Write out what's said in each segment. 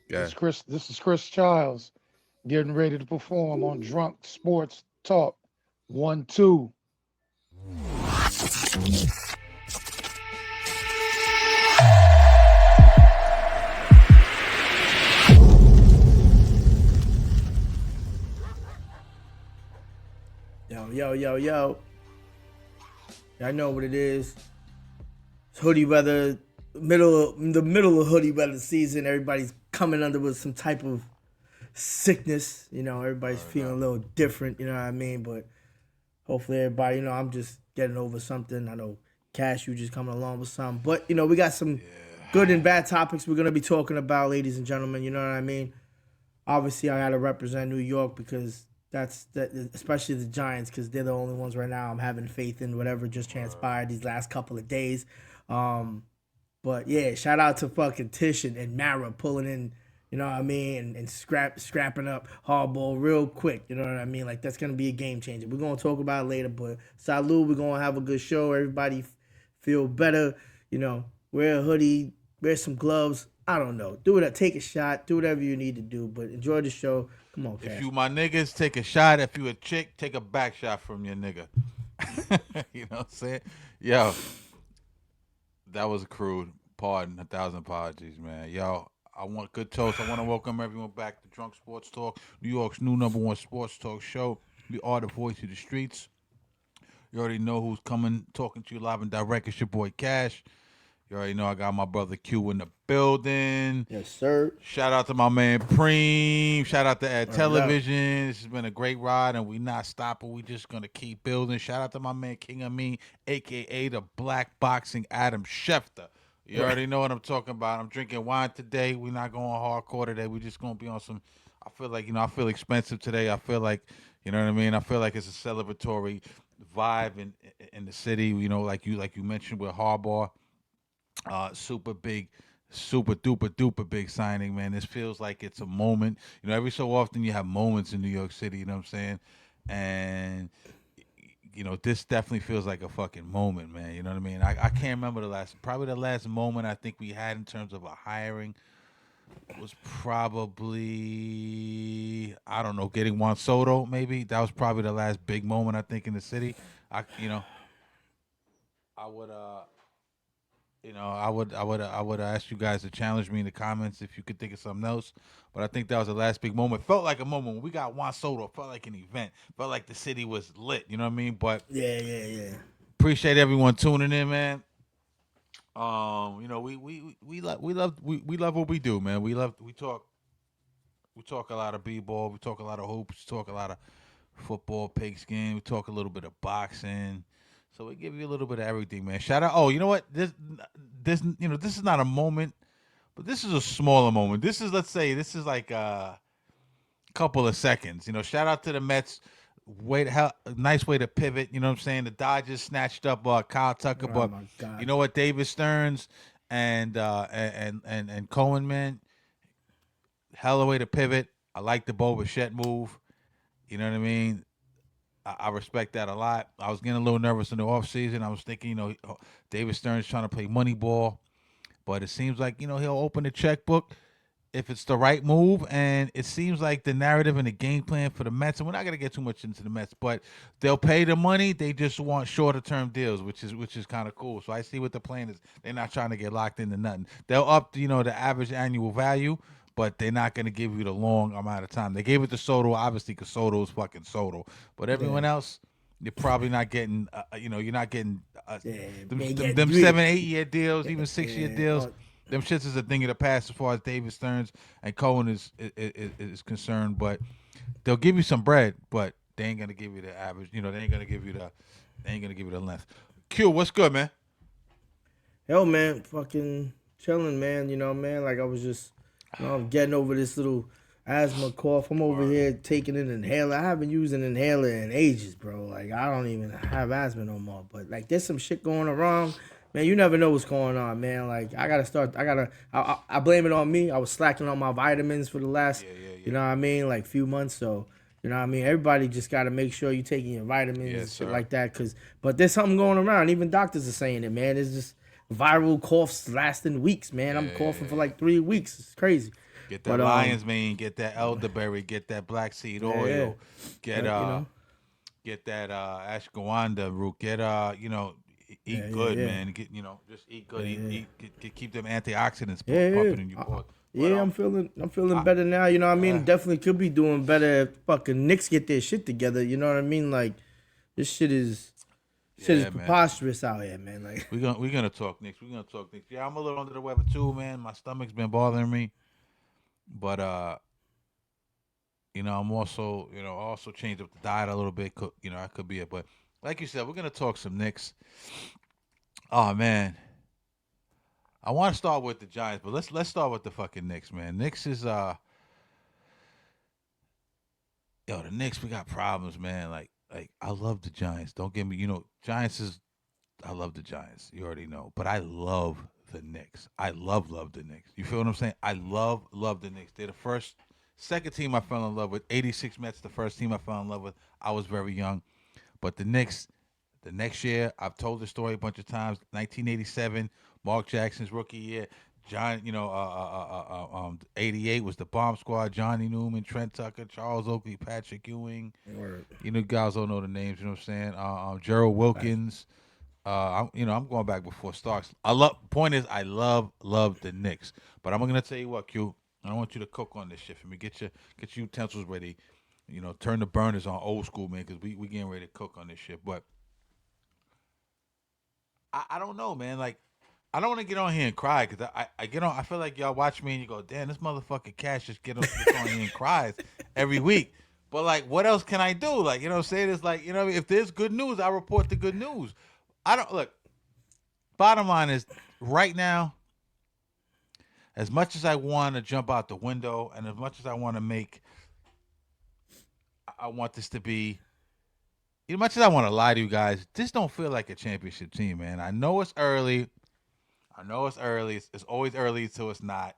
Yeah. This is Chris Childs getting ready to perform on Drunk Sports Talk. 1, 2. Yo, yo, yo, yo. Y'all know what it is. It's hoodie weather, the middle of hoodie weather season. Everybody's coming under with some type of sickness. Everybody's Word feeling a up. little different. You know what I mean? But hopefully, everybody. I'm just getting over something. I know Cash, you just coming along with something. But we got some good and bad topics we're gonna be talking about, ladies and gentlemen. You know what I mean? Obviously, I gotta represent New York because especially the Giants, because they're the only ones right now I'm having faith in whatever just transpired these last couple of days. Um, but yeah, shout out to fucking Tish and Mara pulling in, you know what I mean, and scrapping up hardball real quick. You know what I mean? Like that's gonna be a game changer. We're gonna talk about it later, but salute. We're gonna have a good show. Everybody feel better. Wear a hoodie, wear some gloves. I don't know. Do it. Take a shot. Do whatever you need to do. But enjoy the show. Come on, If Cash. you my niggas, take a shot. If you a chick, take a back shot from your nigga. You know what I'm saying? Yo, that was crude. Pardon, 1,000 apologies, man. Yo, I want good toast. I want to welcome everyone back to Drunk Sports Talk, New York's new number one sports talk show. We are the voice of the streets. You already know who's coming, talking to you live and direct. It's your boy Cash. You already know I got my brother Q in the building. Yes, sir. Shout out to my man Preem. Shout out to Ed Word up. Television. This has been a great ride, and we not stopping. We just gonna keep building. Shout out to my man King of Me, aka the Black Boxing Adam Schefter. You Right. already know what I'm talking about. I'm drinking wine today. We're not going hardcore today. We just gonna be on some. I feel like I feel expensive today. I feel like you know what I mean. I feel like it's a celebratory vibe in the city. Like you mentioned with Harbaugh. Super big, super duper duper big signing, man. This feels like it's a moment. Every so often you have moments in New York City, you know what I'm saying? And this definitely feels like a fucking moment, man. You know what I mean? I can't remember probably the last moment I think we had in terms of a hiring was probably, I don't know, getting Juan Soto, maybe. That was probably the last big moment I think in the city. I would I would ask you guys to challenge me in the comments if you could think of something else. But I think that was the last big moment. Felt like a moment when we got Juan Soto. Felt like an event. Felt like the city was lit. You know what I mean? But Yeah, yeah, yeah. appreciate everyone tuning in, man. We love what we do, man. We talk a lot of b-ball. We talk a lot of hoops. We talk a lot of football, pigskin. We talk a little bit of boxing. So we give you a little bit of everything, man. Shout out. Oh, you know what? This is not a moment, but this is a smaller moment. Let's say, this is like a couple of seconds. Shout out to the Mets. Nice way to pivot. You know what I'm saying? The Dodgers snatched up Kyle Tucker, Oh but my you God. know what? David Stearns and Cohen, man, hella way to pivot. I like the Bo Bichette move. You know what I mean? I respect that a lot. I was getting a little nervous in the offseason. I was thinking, David Stern's trying to play money ball, but it seems like, he'll open the checkbook if it's the right move. And it seems like the narrative and the game plan for the Mets, and we're not going to get too much into the Mets, but they'll pay the money. They just want shorter term deals, which is kind of cool. So I see what the plan is. They're not trying to get locked into nothing. They'll up, the average annual value, but they're not going to give you the long amount of time. They gave it to Soto, obviously, because Soto is fucking Soto. But Yeah, everyone else, you're probably not getting, you're not getting yeah. them, They them, get them three. 7, 8 year deals, Yeah, even 6 year yeah. deals. Them shits is a thing of the past as far as David Stearns and Cohen is concerned. But they'll give you some bread, but they ain't gonna give you the average. They ain't gonna give you the length. Q, what's good, man? Hell, man, fucking chilling, man. Man, like I was just, I'm getting over this little asthma cough. I'm over Word. here taking an inhaler. I haven't used an inhaler in ages, bro. Like I don't even have asthma no more. But like, there's some shit going around. Man, you never know what's going on, man. Like I gotta start. I blame it on me. I was slacking on my vitamins for the last, Yeah, yeah, you yeah. know what I mean, like few months. So. You know what I mean? Everybody just got to make sure you're taking your vitamins Yes, and shit sir. like that. But there's something going around. Even doctors are saying it, man. It's just viral coughs lasting weeks, man. I'm coughing for Yeah. like 3 weeks. It's crazy. Get that But lion's mane, get that elderberry, get that black seed yeah. oil, get But you know, get that ashwagandha root, get yeah, eat yeah, good, yeah. man. Get just eat good, Yeah, yeah. keep them antioxidants Yeah, yeah. pumping in your body. But Yeah, I'm feeling I, better now. You know what I uh, mean? Definitely could be doing better if fucking Knicks get their shit together. You know what I mean? Like this shit is yeah, man. preposterous out here, man. Like We're gonna talk next. We're gonna talk next. Yeah, I'm a little under the weather too, man. My stomach's been bothering me, but I'm also, also changed up the diet a little bit. I could be it, but like you said, we're gonna talk some Knicks. Oh man, I want to start with the Giants, but let's start with the fucking Knicks, man. Knicks is the Knicks, we got problems, man. Like I love the Giants. Don't get me, Giants is I love the Giants. You already know, but I love the Knicks. I love the Knicks. You feel what I'm saying? I love the Knicks. They're the second team I fell in love with. '86 Mets, the first team I fell in love with. I was very young, but the Knicks, the next year, I've told the story a bunch of times. 1987, Mark Jackson's rookie year. John, 88 was the bomb squad. Johnny Newman, Trent Tucker, Charles Oakley, Patrick Ewing. word. Guys don't know the names. You know what I'm saying? Gerald Facts. Wilkins. I'm going back before Starks. I love. Point is, I love the Knicks. But I'm gonna tell you what, Q. I want you to cook on this shit for me. Get your utensils ready. Turn the burners on old school, man, because we getting ready to cook on this shit. But I don't know, man. Like, I don't want to get on here and cry because I get on. I feel like y'all watch me and you go, damn, this motherfucking Cash just gets on here and cries every week. But like, what else can I do? Like, what I'm saying? It's like, if there's good news, I report the good news. I don't look. Bottom line is, right now, as much as I want to jump out the window, and as much as I want to make, I want this to be. As much as I want to lie to you guys, this don't feel like a championship team, man. I know it's early. I know it's early. It's always early until it's not.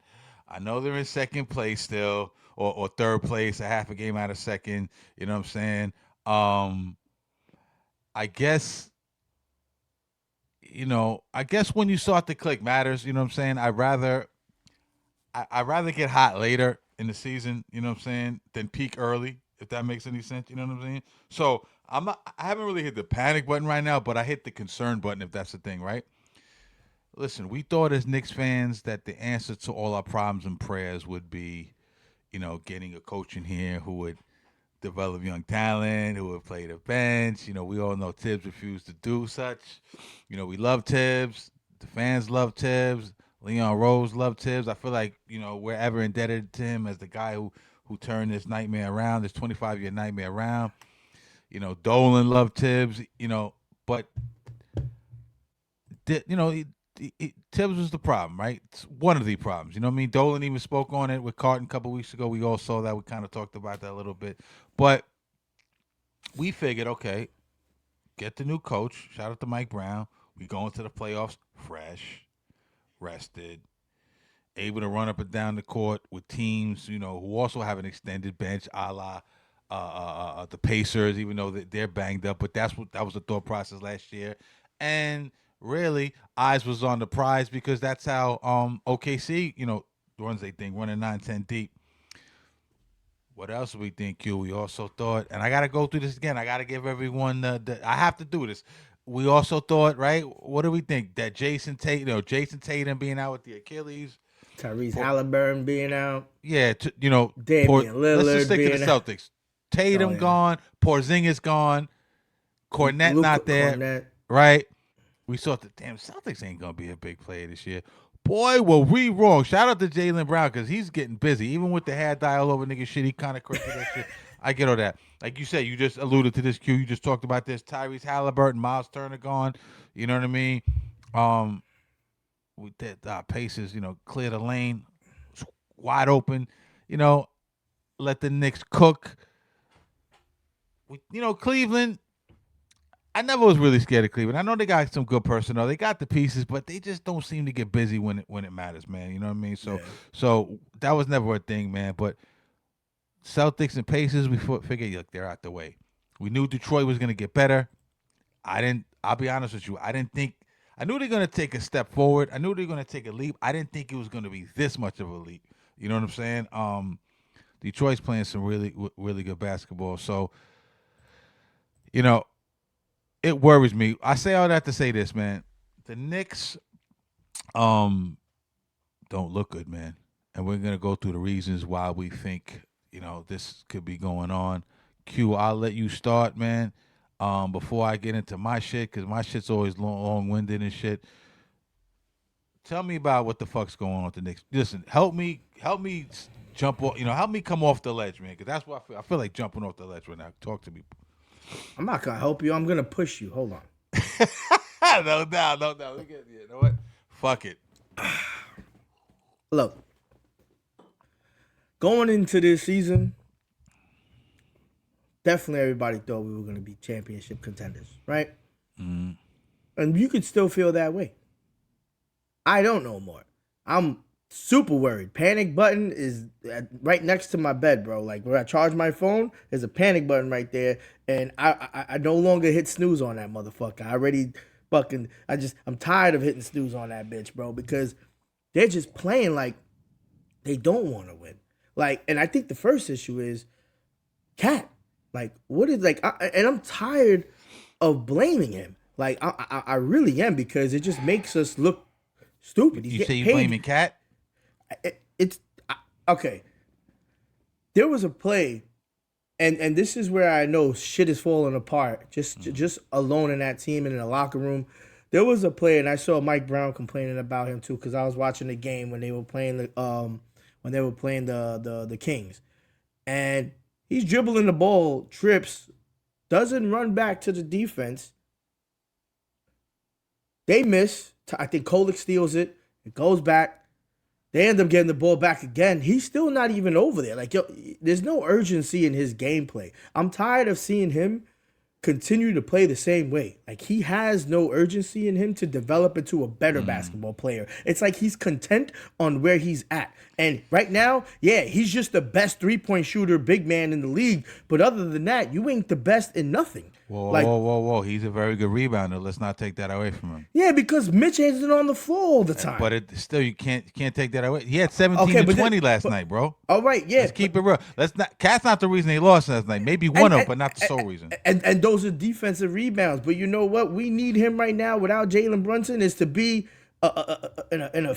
I know they're in second place still, or third place, a half a game out of second. You know what I'm saying? Um, I guess I guess when you start to click matters. You know what I'm saying? I'd rather get hot later in the season. You know what I'm saying? Than peak early. If that makes any sense. You know what I'm saying? So I haven't really hit the panic button right now, but I hit the concern button if that's the thing, right? Listen, we thought as Knicks fans that the answer to all our problems and prayers would be, getting a coach in here who would develop young talent, who would play the bench. We all know Tibbs refused to do such. We love Tibbs. The fans love Tibbs. Leon Rose loved Tibbs. I feel like, we're ever indebted to him as the guy who turned this nightmare around, this 25-year nightmare around. Dolan loved Tibbs, but Tibbs was the problem, right? It's one of the problems. You know what I mean? Dolan even spoke on it with Carton a couple weeks ago. We all saw that. We kind of talked about that a little bit. But we figured, okay, get the new coach. Shout out to Mike Brown. We go into the playoffs fresh, rested, able to run up and down the court with teams, who also have an extended bench, a la the Pacers, even though they're banged up. But that was the thought process last year, and really, eyes was on the prize because that's how OKC, runs they think running 9-10 deep. What else do we think, Q? We also thought, and I got to go through this again. I got to give everyone I have to do this. We also thought, right? What do we think that Jason Tatum being out with the Achilles, Tyrese Por- Halliburton being out, yeah, Damian let's just Lillard stick to the being out. Celtics. Oh Tatum yeah, gone, Porzingis gone, Cornette Luke not there, Cornette. right? We thought the damn Celtics ain't gonna be a big player this year. Boy, were we wrong. Shout out to Jalen Brown because he's getting busy. Even with the hair dye all over nigga shit, he kind of corrected that shit. I get all that. Like you said, you just alluded to this, Q. You just talked about this. Tyrese Halliburton, Miles Turner gone. You know what I mean? Um, we did Pacers, clear the lane, wide open. You know, let the Knicks cook. Cleveland. I never was really scared of Cleveland. I know they got some good personnel. They got the pieces, but they just don't seem to get busy when it matters, man. You know what I mean? So Yeah. so that was never a thing, man. But Celtics and Pacers, we figured, look, they're out the way. We knew Detroit was gonna get better. I didn't. I'll be honest with you. I knew they're gonna take a step forward. I knew they're gonna take a leap. I didn't think it was gonna be this much of a leap. You know what I'm saying? Detroit's playing some really good basketball. So, you know, it worries me. I say all that to say this, man. The Knicks um don't look good, man. And we're gonna go through the reasons why we think, this could be going on. Q, I'll let you start, man. Before I get into my shit, because my shit's always long winded and shit. Tell me about what the fuck's going on with the Knicks. Listen, help me jump off, help me come off the ledge, man, because that's what I feel. I feel like jumping off the ledge right now. Talk to me. I'm not gonna help you. I'm gonna push you. Hold on. No doubt, no doubt. You know what? Fuck it. Look, going into this season, definitely everybody thought we were gonna be championship contenders, right? Mm. And you could still feel that way. I don't know more. I'm super worried. Panic button is right next to my bed, bro. Like where I charge my phone, there's a panic button right there, and I no longer hit snooze on that motherfucker. I already I'm tired of hitting snooze on that bitch, bro, because they're just playing like they don't want to win. Like, and I think the first issue is Cat. Like, what is and I'm tired of blaming him. Like, I really am, because it just makes us look stupid. You say you blaming Cat? Okay. There was a play, and this is where I know shit is falling apart. Just alone in that team and in the locker room. There was a play, and I saw Mike Brown complaining about him too, because I was watching the game when they were playing the Kings, and he's dribbling the ball, trips, doesn't run back to the defense. They miss. I think Kolek steals it. It goes back. They end up getting the ball back again. He's still not even over there. Like, there's no urgency in his gameplay. I'm tired of seeing him continue to play the same way. Like, he has no urgency in him to develop into a better basketball player. It's like he's content on where he's at. And right now, yeah, he's just the best three-point shooter, big man in the league. But other than that, you ain't the best in nothing. Whoa. He's a very good rebounder. Let's not take that away from him. Yeah, because Mitch isn't on the floor all the time. But still, you can't take that away. He had 17 and 20 last night, bro. All right, yeah. Let's keep it real. Cat's not the reason they lost last night. Maybe one of them, but not the sole reason. And those are defensive rebounds. But you know what? We need him right now without Jalen Brunson is to be an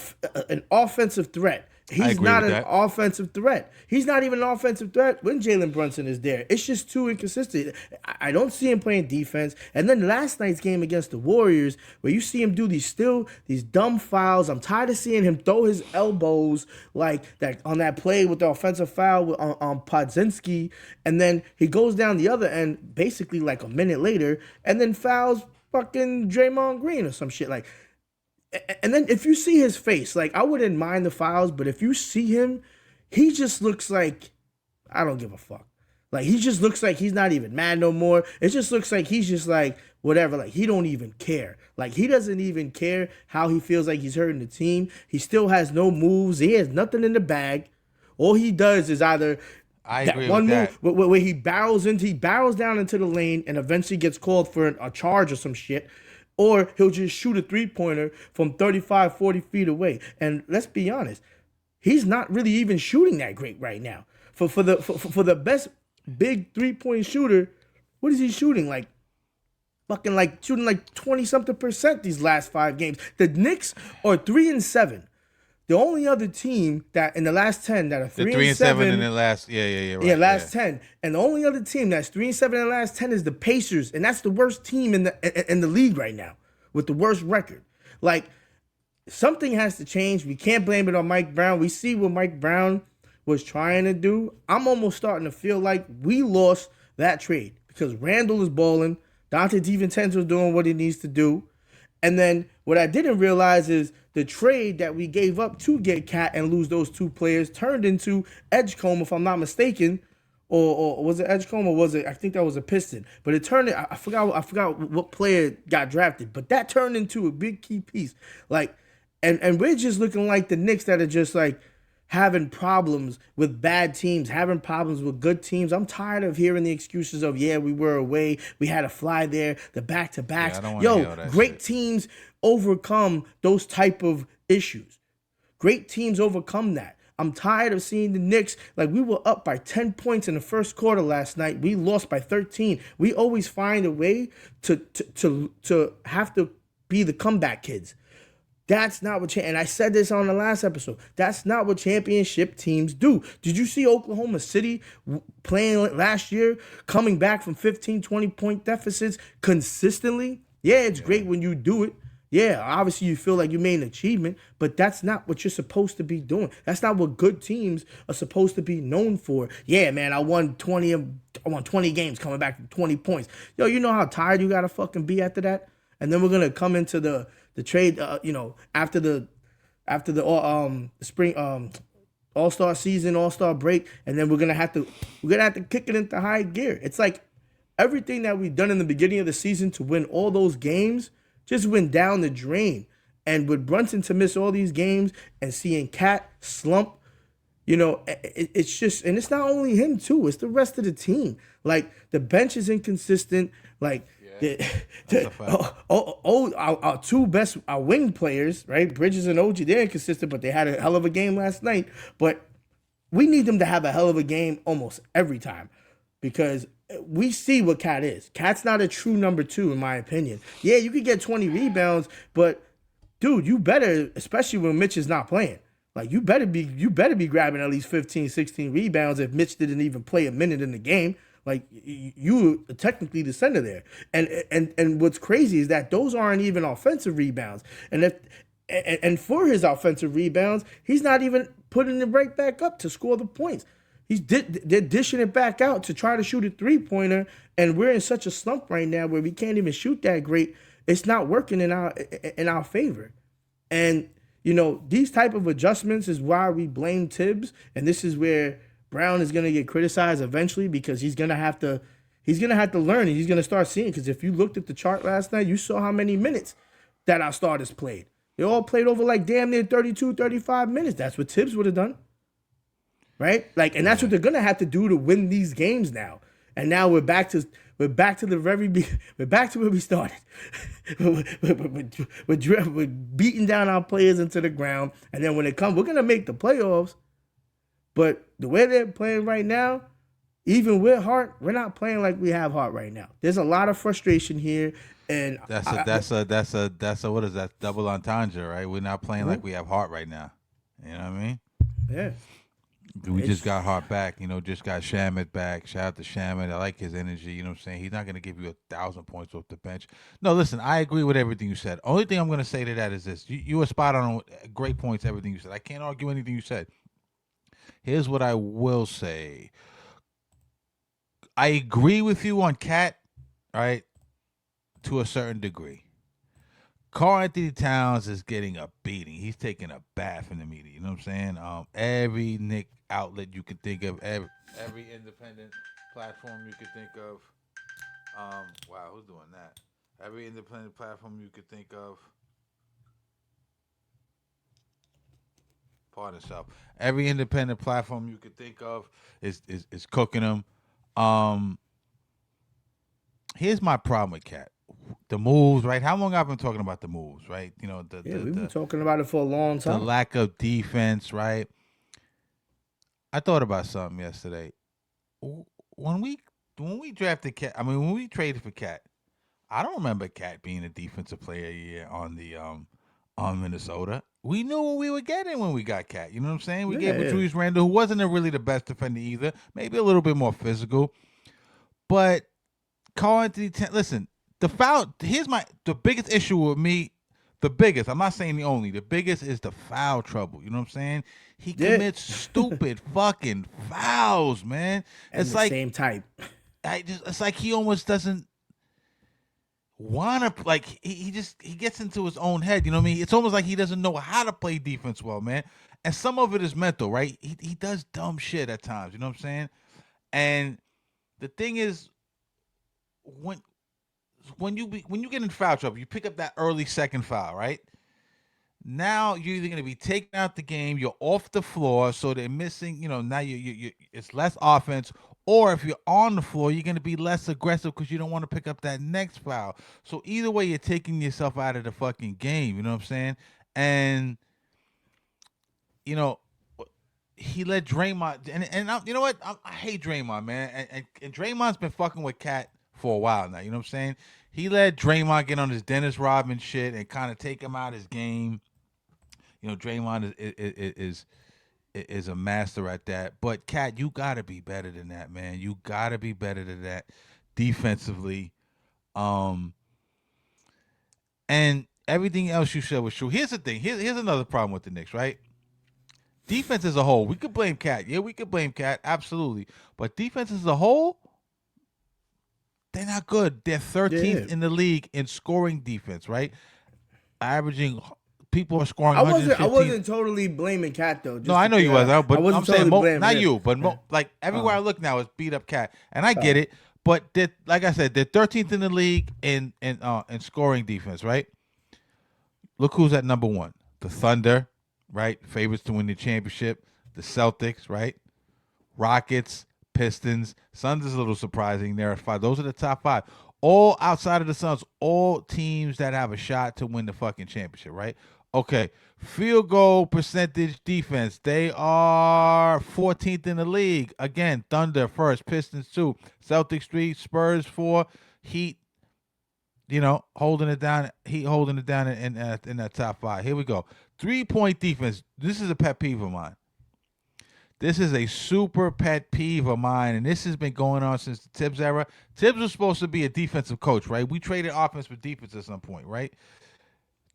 offensive threat. He's not an offensive threat. He's not even an offensive threat when Jalen Brunson is there. It's just too inconsistent. I don't see him playing defense. And then last night's game against the Warriors, where you see him do these dumb fouls. I'm tired of seeing him throw his elbows like that on that play with the offensive foul on Podzinski. And then he goes down the other end basically like a minute later and then fouls fucking Draymond Green or some shit. Like, and then if you see his face, like, I wouldn't mind the fouls, but if you see him, he just looks like, I don't give a fuck. Like, he just looks like he's not even mad no more. It just looks like he's just like, whatever, like, he don't even care. Like, he doesn't even care how he feels like he's hurting the team. He still has no moves. He has nothing in the bag. All he does is either that one move where he barrels down into the lane and eventually gets called for a charge or some shit. Or he'll just shoot a three-pointer from 35, 40 feet away. And let's be honest, he's not really even shooting that great right now. For the best big three-point shooter, what is he shooting? Like, fucking like shooting like 20-something% these last 5 games. The Knicks are 3-7. The only other team that in the last 10 that are 3-7 in the last right, last 10, and the only other team that's 3-7 in the last 10 is the Pacers, and that's the worst team in the league right now with the worst record. Like, something has to change. We can't blame it on Mike Brown. We see what Mike Brown was trying to do. I'm almost starting to feel like we lost that trade because Randall is balling, Dante DiVincenzo's doing what he needs to do, and then what I didn't realize is the trade that we gave up to get Cat and lose those 2 players turned into Edgecombe, if I'm not mistaken, or was it Edgecombe or was it? I think that was a Piston, but it turned. I forgot what player got drafted, but that turned into a big key piece. Like, and we're just looking like the Knicks that are just like having problems with bad teams, having problems with good teams. I'm tired of hearing the excuses of, yeah, we were away, we had to fly there, the Yeah, back-to-backs. I don't want to hear Yo, all that great shit. teams overcome those type of issues. Great teams overcome that. I'm tired of seeing the Knicks, like we were up by 10 points in the first quarter last night. We lost by 13. We always find a way to have to be the comeback kids. That's not what, and I said this on the last episode. That's not what championship teams do. Did you see Oklahoma City playing last year, coming back from 15, 20-point deficits consistently? Yeah, it's great when you do it. Yeah, obviously you feel like you made an achievement, but that's not what you're supposed to be doing. That's not what good teams are supposed to be known for. Yeah, man, I won 20 games coming back from 20 points. Yo, you know how tired you gotta fucking be after that? And then we're gonna come into the trade, after the spring All-Star season, All-Star break, and then we're gonna have to kick it into high gear. It's like everything that we've done in the beginning of the season to win all those games just went down the drain. And with Brunson to miss all these games and seeing Cat slump, it's just, and it's not only him too, it's the rest of the team. Like the bench is inconsistent. Like That's a fact. our two best our wing players, right? Bridges and OG, they're inconsistent, but they had a hell of a game last night. But we need them to have a hell of a game almost every time because we see what Cat is. Cat's not a true number two, in my opinion. Yeah, you could get 20 rebounds, but dude, you better, especially when Mitch is not playing. Like you better be grabbing at least 15, 16 rebounds if Mitch didn't even play a minute in the game. Like you technically the center there. And what's crazy is that those aren't even offensive rebounds. And for his offensive rebounds, he's not even putting it right back up to score the points. They're dishing it back out to try to shoot a three-pointer, and we're in such a slump right now where we can't even shoot that great. It's not working in our favor. And these type of adjustments is why we blame Tibbs, and this is where Brown is going to get criticized eventually because he's going to have to learn, and he's going to start seeing, because if you looked at the chart last night, you saw how many minutes that our starters played. They all played over like damn near 32, 35 minutes. That's what Tibbs would have done. Right? Like, and that's what they're going to have to do to win these games now. And now we're back to where we started. we're beating down our players into the ground, and then when it comes, we're going to make the playoffs. But the way they're playing right now, even with heart, we're not playing like we have heart right now. There's a lot of frustration here, and That's a what is that? Double entendre, right? We're not playing like we have heart right now. You know what I mean? yeah. We just got Hart back, just got Shamit back. Shout out to Shamit. I like his energy, you know what I'm saying? He's not going to give you 1,000 points off the bench. No, listen, I agree with everything you said. Only thing I'm going to say to that is this. You were spot on great points, everything you said. I can't argue anything you said. Here's what I will say. I agree with you on Cat, right, to a certain degree. Karl-Anthony Towns is getting a beating. He's taking a bath in the media. You know what I'm saying? Every Nick outlet you can think of, every independent platform you could think of. Wow, who's doing that? Every independent platform you could think of. Pardon yourself. Every independent platform you could think of is cooking him. Um, Here's my problem with Cat. The moves, right? How long I've been talking about the moves, right? We've been talking about it for a long the time. lack of defense, right? I thought about something yesterday. When we drafted Cat, I mean when we traded for Cat, I don't remember Cat being a defensive player of the year on Minnesota. We knew what we were getting when we got Cat. You know what I'm saying? We gave him Julius Randle, who wasn't really the best defender either. Maybe a little bit more physical, but Karl-Anthony, listen, the foul. Here's the biggest issue with me. The biggest. I'm not saying the only. The biggest is the foul trouble. You know what I'm saying? He commits stupid fucking fouls, man. And It's the like same type. it's like he almost doesn't want to. Like he gets into his own head. You know what I mean? It's almost like he doesn't know how to play defense well, man. And some of it is mental, right? He does dumb shit at times. You know what I'm saying? And the thing is, when you get in foul trouble, you pick up that early second foul, right? Now you're either going to be taken out the game, you're off the floor, so they're missing. Now it's less offense. Or if you're on the floor, you're going to be less aggressive because you don't want to pick up that next foul. So either way, you're taking yourself out of the fucking game. You know what I'm saying? And you know, he let Draymond, you know what? I hate Draymond, man, and Draymond's been fucking with Cat for a while now. You know what I'm saying? He let Draymond get on his Dennis Rodman shit and kind of take him out his game. Draymond is a master at that. But Cat, you gotta be better than that, man. You gotta be better than that defensively. Um, and everything else you said was true. Here's the thing. Here's another problem with the Knicks, right? Defense as a whole, we could blame Cat. Yeah, we could blame Cat, absolutely. But defense as a whole, they're not good. They're Yeah. 13th in the league in scoring defense, right? Averaging, people are scoring I 115. wasn't totally blaming Cat though. No, Just I to know you clear was, that up. I but wasn't I'm saying totally blaming not him. you, but Yeah. like everywhere I look now is beat up Cat, and I get it. But like I said, they're 13th in the league in scoring defense, right? Look who's at number one: the Thunder, right? Favorites to win the championship. The Celtics, right? Rockets, Pistons. Suns is a little surprising. There are five. Those are the top five. All outside of the Suns, all teams that have a shot to win the fucking championship, right? Okay. Field goal percentage defense. They are 14th in the league. Again, Thunder first, Pistons two, Celtics three, Spurs four, Heat, holding it down. Heat holding it down in that top five. Here we go. 3-point defense. This is a pet peeve of mine. This is a super pet peeve of mine, and this has been going on since the Tibbs era. Tibbs was supposed to be a defensive coach, right? We traded offense for defense at some point, right?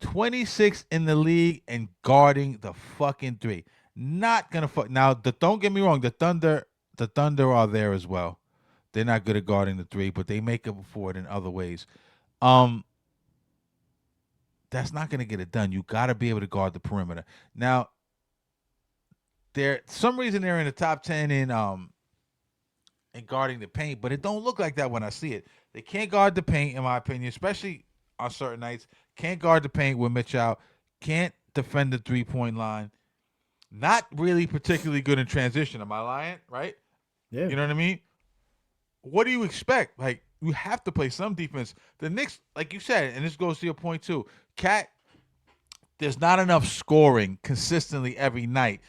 26 in the league and guarding the fucking three. Not gonna fuck now. Don't get me wrong. The Thunder are there as well. They're not good at guarding the three, but they make up for it in other ways. Um, that's not gonna get it done. You got to be able to guard the perimeter. Now, some reason they're in the top 10 in guarding the paint, but it don't look like that when I see it. They can't guard the paint, in my opinion, especially on certain nights. Can't guard the paint with Mitch out. Can't defend the 3-point line. Not really particularly good in transition. Am I lying? Right? Yeah. You know what I mean? What do you expect? Like, you have to play some defense. The Knicks, like you said, and this goes to your point too, Cat, there's not enough scoring consistently every night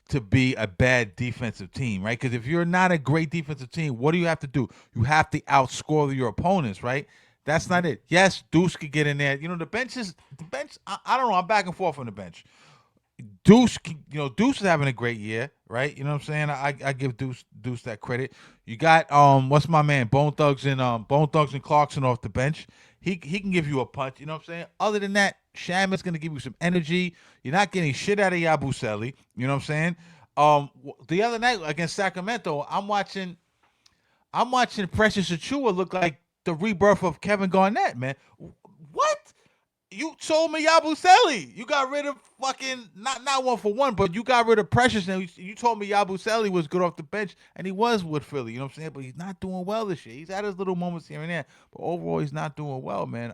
to be a bad defensive team, right? Because if you're not a great defensive team, what do you have to do? You have to outscore your opponents, right? That's not it. Yes, Deuce could get in there. The bench is the bench. I don't know. I'm back and forth on the bench. Deuce is having a great year, right? You know what I'm saying? I give Deuce that credit. You got what's my man Bone Thugs and Clarkson off the bench. He can give you a punch. You know what I'm saying? Other than that, Shaman's gonna give you some energy. You're not getting shit out of Yabusele. You know what I'm saying? The other night against Sacramento, I'm watching Precious Achua look like the rebirth of Kevin Garnett, man. What? You told me Yabusele. You got rid of fucking not one for one, but you got rid of Precious. And you told me Yabusele was good off the bench, and he was with Philly. You know what I'm saying? But he's not doing well this year. He's had his little moments here and there, but overall he's not doing well, man.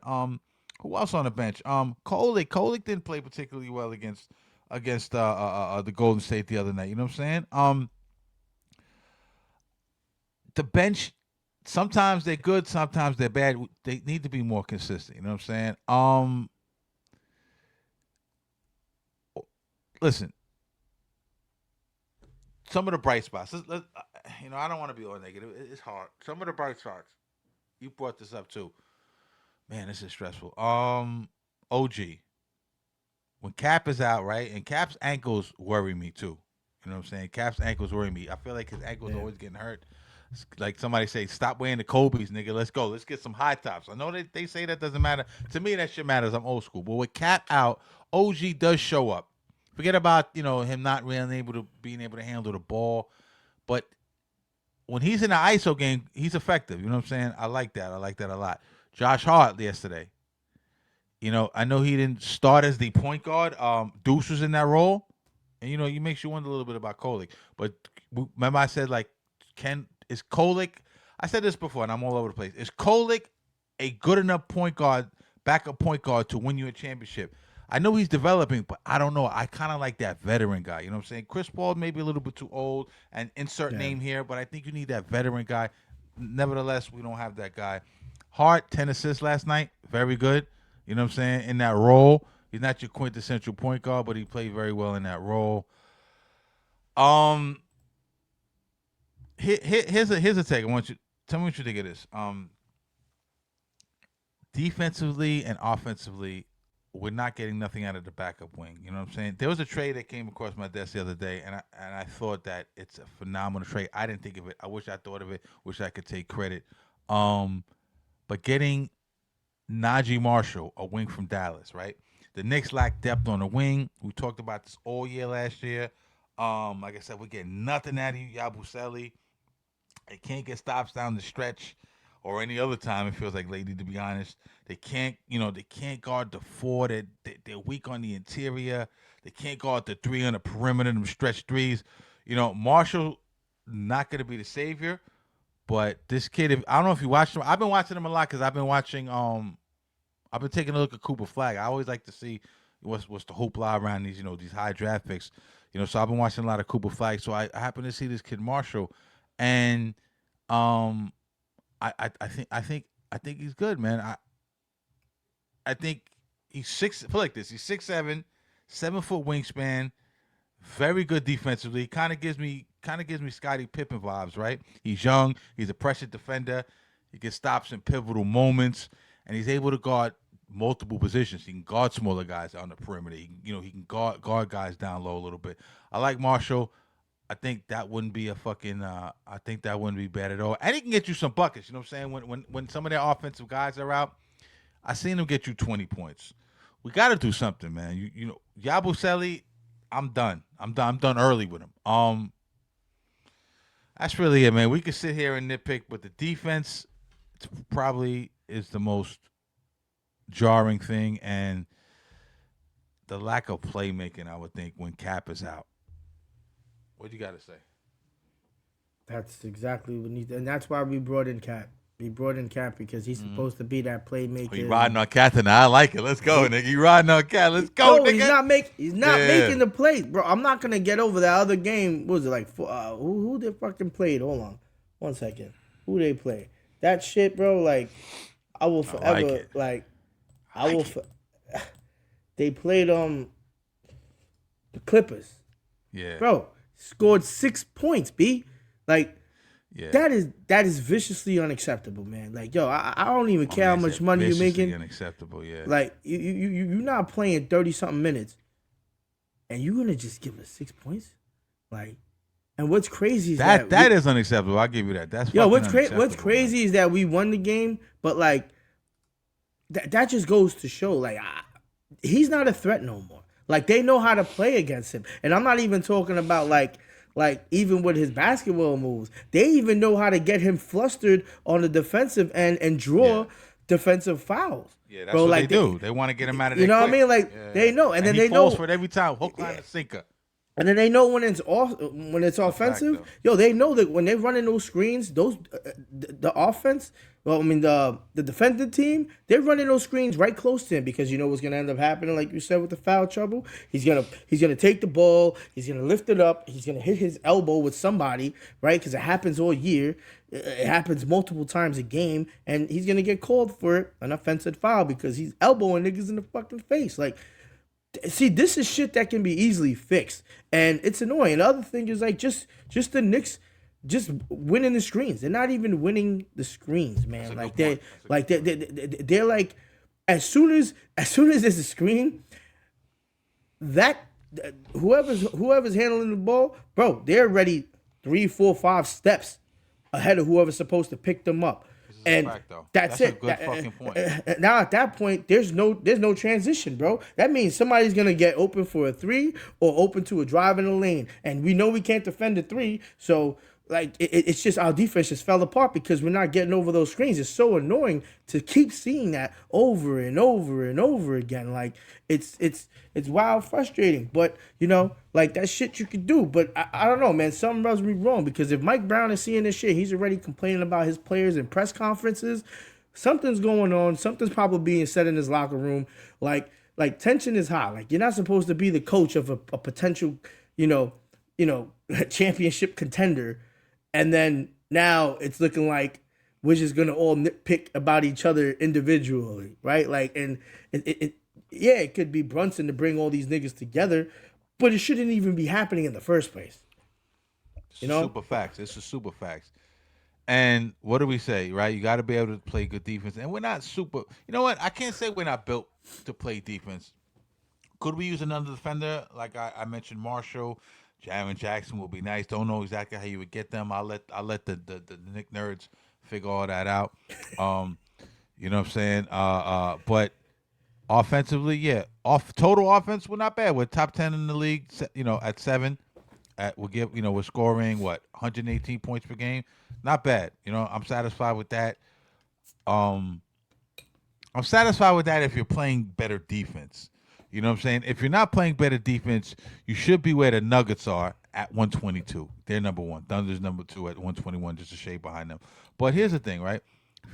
Who else on the bench? Kolik. Kolik didn't play particularly well against the Golden State the other night. You know what I'm saying? The bench. Sometimes they're good, sometimes they're bad. They need to be more consistent. You know what I'm saying? Listen, some of the bright spots. I don't want to be all negative. It's hard. Some of the bright spots. You brought this up too. Man, this is stressful. OG. When Cap is out, right? And Cap's ankles worry me too. You know what I'm saying? Cap's ankles worry me. I feel like his ankles Yeah. always getting hurt. Like somebody say, stop wearing the Kobe's, nigga. Let's go. Let's get some high tops. I know they say that doesn't matter. To me, that shit matters. I'm old school. But with Cap out, OG does show up. Forget about him not really being able to handle the ball, but when he's in the ISO game, he's effective. You know what I'm saying? I like that. I like that a lot. Josh Hart yesterday. I know he didn't start as the point guard. Deuce was in that role, and you makes you wonder a little bit about Kolik. But remember, I said like, is Kolik? I said this before, and I'm all over the place. Is Kolik a good enough point guard, backup point guard, to win you a championship? I know he's developing, but I don't know. I kind of like that veteran guy. You know what I'm saying? Chris Paul maybe a little bit too old, and insert Yeah. name here, but I think you need that veteran guy. Nevertheless, we don't have that guy. Hart, 10 assists last night. Very good. You know what I'm saying? In that role. He's not your quintessential point guard, but he played very well in that role. Um, here's a take. I want you tell me what you think of this. Defensively and offensively, we're not getting nothing out of the backup wing. You know what I'm saying? There was a trade that came across my desk the other day, and I thought that it's a phenomenal trade. I didn't think of it. I wish I thought of it. Wish I could take credit. But getting Najee Marshall, a wing from Dallas, right? The Knicks lack depth on the wing. We talked about this all year last year. Like I said, we're getting nothing out of you, Yabusele. They can't get stops down the stretch or any other time. It feels like lately, to be honest. They can't guard the four. They're weak on the interior. They can't guard the three on the perimeter, them stretch threes. Marshall not going to be the savior, but this kid, I don't know if you watched him. I've been watching him a lot because I've been watching. I've been taking a look at Cooper Flag. I always like to see what's the hoopla around these high draft picks. So I've been watching a lot of Cooper Flag. So I happen to see this kid Marshall, and I think he's good, man. I think he's six. Put it like this: he's 6'7", 7-foot wingspan, very good defensively. Kind of gives me Scottie Pippen vibes, right? He's young. He's a pressure defender. He gets stops in pivotal moments, and he's able to guard multiple positions. He can guard smaller guys on the perimeter. He can guard guys down low a little bit. I like Marshall. I think that wouldn't be I think that wouldn't be bad at all. And he can get you some buckets. You know what I'm saying? When some of their offensive guys are out, I seen him get you 20 points. We got to do something, man. Yabusele, I'm done. I'm done early with him. That's really it, man. We could sit here and nitpick, but the defense probably is the most jarring thing, and the lack of playmaking, I would think, when Cap is out. What you got to say? That's exactly what needs, and that's why we brought in Cap. We brought in Cap because he's supposed to be that playmaker. You riding on Cat tonight? I like it. Let's go, nigga. You riding on Cat? Let's go, No, nigga. he's not making the plays, bro. I'm not gonna get over that other game. What was it like? Who they fucking played? Hold on, 1 second. Who they play? That shit, bro. Like, I will forever They played the Clippers. Yeah, Bro, scored 6 points. B, like. yeah. That is viciously unacceptable, man. Like, yo, I don't even care how much money you're making. Unacceptable, yeah. Like, you're not playing 30-something minutes, and you're gonna just give us 6 points, like. And what's crazy is that is unacceptable. I'll give you that. That's what's unacceptable, crazy man. is that we won the game, but like, that just goes to show, like, he's not a threat no more. Like, they know how to play against him, and I'm not even talking about like even with his basketball moves, they even know how to get him flustered on the defensive end and draw defensive fouls. Yeah, that's what they do. They want to get him out of there. You know quick. what I mean? Like, they know, and then he they falls know for it every time. Hook, line, and sinker. And then they know when it's off, when it's offensive. Yo, they know that when they're running those screens, the offense. Well, I mean the defending team, they're running those screens right close to him because you know what's gonna end up happening, like you said with the foul trouble. He's gonna take the ball, he's gonna lift it up, he's gonna hit his elbow with somebody, right? Because it happens all year, it happens multiple times a game, and he's gonna get called for an offensive foul because he's elbowing niggas in the fucking face, like. See, this is shit that can be easily fixed, and it's annoying. The other thing is like just the Knicks just winning the screens. They're not even winning the screens, man. Like they're like as soon as there's a screen, that whoever's handling the ball, bro, they're already 3, 4, 5 steps ahead of whoever's supposed to pick them up. And fact, that's a it. good fucking point. Now at that point, there's no transition, bro. That means somebody's gonna get open for a 3 or open to a drive in the lane, and we know we can't defend a 3. So like it's just our defense just fell apart because we're not getting over those screens. It's so annoying to keep seeing that over and over and over again. Like it's wild frustrating, but you know, like that shit you could do. But I don't know, man. Something rubs me wrong because if Mike Brown is seeing this shit, he's already complaining about his players in press conferences. Something's going on. Something's probably being said in his locker room. Like like tension is high. Like you're not supposed to be the coach of a potential, you know, you know, championship contender, and then now it's looking like we're just gonna all nitpick about each other individually, right? Like, and yeah, it could be Brunson to bring all these niggas together, but it shouldn't even be happening in the first place, It's you a know? super facts. It's a super facts. And what do we say, right? You got to be able to play good defense. And we're not super. You know what? I can't say we're not built to play defense. Could we use another defender? Like I mentioned, Marshall, Jaron Jackson would be nice. Don't know exactly how you would get them. I'll let the Nick nerds figure all that out. Um, you know what I'm saying? But offensively, yeah, off total offense, we're not bad. We're top 10 in the league. At 7. We're scoring what 118 points per game. Not bad. I'm satisfied with that. Um, I'm satisfied with that if you're playing better defense. You know what I'm saying? If you're not playing better defense, you should be where the Nuggets are at 122. They're number one. Thunder's number two at 121, just a shade behind them. But here's the thing, right?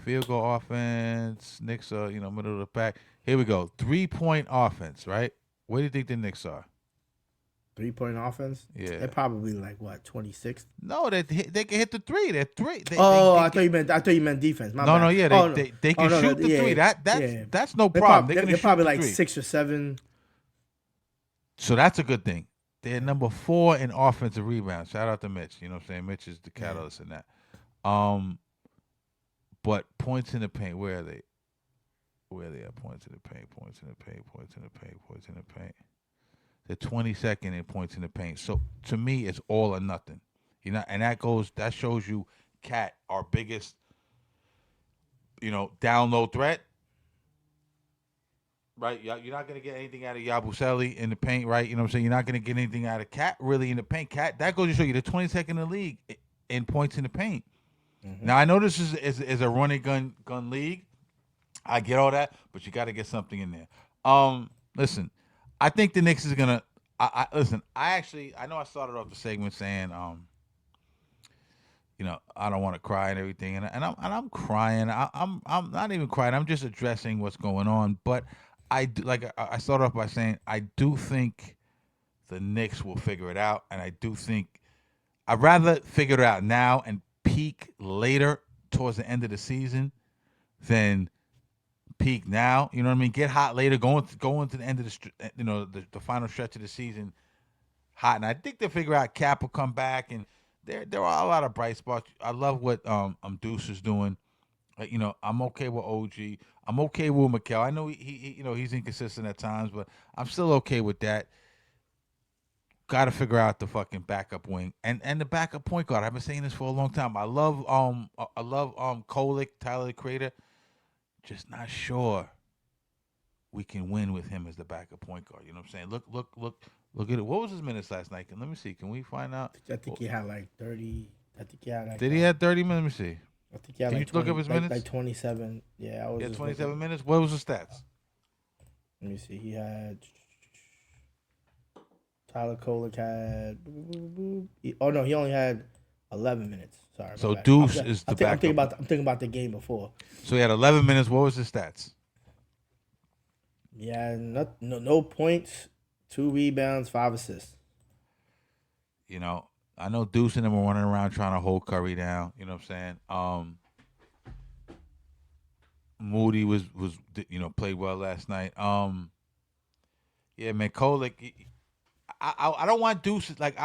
Field goal offense. Knicks are, middle of the pack. Here we go. 3-point offense, right? Where do you think the Knicks are? 3-point offense. Yeah. They're probably like what 26th. No, they can hit the three. They're three. Oh, They I thought get, you meant. I thought you meant defense. My no, bad. no, yeah, Oh no. they Oh can no. shoot the Yeah. three. That's Yeah. that's no problem. They're gonna They're shoot probably the like three. 6 or 7. So that's a good thing. They're number 4 in offensive rebounds. Shout out to Mitch. You know what I'm saying? Mitch is the Yeah. catalyst in that. Um, but points in the paint. Where are they? Where are they at? Points in the paint. Points in the paint. Points in the paint. Points in the paint. They're 22nd in points in the paint. So to me, it's all or nothing. And that shows you, Cat, our biggest, down low threat. Right, you're not gonna get anything out of Yabusele in the paint, right? You know what I'm saying? You're not gonna get anything out of Cat really in the paint. Cat, that goes to show you the 22nd in the league in points in the paint. Mm-hmm. Now I know this is a running gun league. I get all that, but you got to get something in there. Listen, I think the Knicks is gonna. Listen. I know I started off the segment saying, I don't want to cry and everything, and I'm crying. I'm not even crying. I'm just addressing what's going on. But I do, like I started off by saying I do think the Knicks will figure it out, and I do think I'd rather figure it out now and peak later towards the end of the season than peak now. You know what I mean? Get hot later, go into the end of the final stretch of the season hot, and I think they'll figure out Cap will come back, and there are a lot of bright spots. I love what Deuce is doing. I'm okay with OG. I'm okay with Mikal. I know he's inconsistent at times, but I'm still okay with that. Got to figure out the fucking backup wing and the backup point guard. I've been saying this for a long time. I love Kolick, Tyler the Creator. Just not sure we can win with him as the backup point guard. You know what I'm saying? Look at it. What was his minutes last night? Let me see. Can we find out? I think he had like 30. I think he had like. Did he have 30 minutes? Let me see. I think he had Can like you 20, look up his minutes? like 27. Yeah, I was. Yeah, just 27 looking. minutes. What was the stats? Let me see. He had. Tyler Kolick had. Oh no, he only had 11 minutes. Sorry. So bad. Deuce is the I'm thinking backup. I'm thinking about the game before. So he had 11 minutes. What was his stats? Yeah, no points, 2 rebounds, 5 assists. I know Deuce and them were running around trying to hold Curry down. You know what I'm saying? Moody was played well last night. Yeah, man, Kolick. I don't want Deuce. Like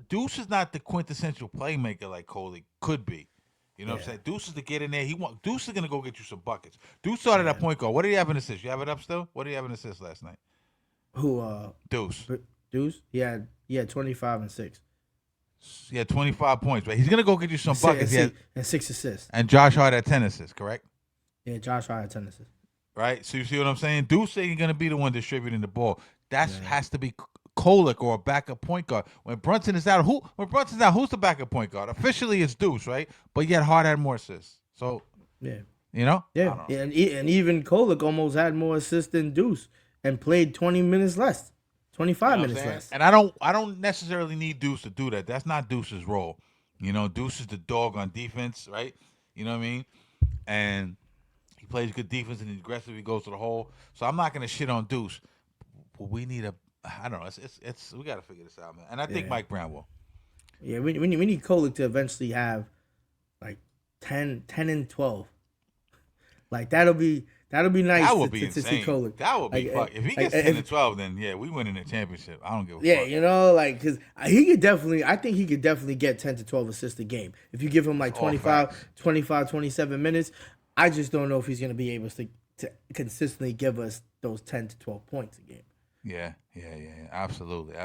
Deuce is not the quintessential playmaker like Kolick could be. You know what I'm Yeah. saying? Deuce is to get in there. Deuce is gonna go get you some buckets. Deuce started Yeah. at point guard. What did he have in assist? You have it up still? What did he have in assist last night? Who Deuce. Deuce? He had 25 and 6. He had 25 points, but he's gonna go get you some buckets. And 6 assists. And Josh Hart had 10 assists, correct? Yeah, Josh Hart had 10 assists. Right. So you see what I'm saying? Deuce ain't gonna be the one distributing the ball. That Yeah. has to be Kolick or a backup point guard. When Brunson is out, who's the backup point guard? Officially, it's Deuce, right? But yet Hart had more assists. So Yeah. I don't Yeah. know. And even Kolick almost had more assists than Deuce and played 20 minutes less. 25 You know what I'm minutes saying? less. And I don't necessarily need Deuce to do that. That's not Deuce's role. Deuce is the dog on defense, right? You know what I mean? And he plays good defense and he's aggressive. He goes to the hole. So I'm not gonna shit on Deuce. we need a. I don't know. It's we got to figure this out, man. And I think Yeah. Mike Brown will. Yeah, we need Kolek to eventually have like 10 and 12. Like that'll be nice That would be to see insane. Kolek. That would be Like, fuck. If he gets 10 to 12, then yeah, we winning the championship. I don't give a Yeah, fuck. you know, like because he could definitely. I think he could definitely get 10 to 12 assists a game if you give him like All 27 minutes. I just don't know if he's going to be able to consistently give us those 10 to 12 points a game. Yeah. Absolutely.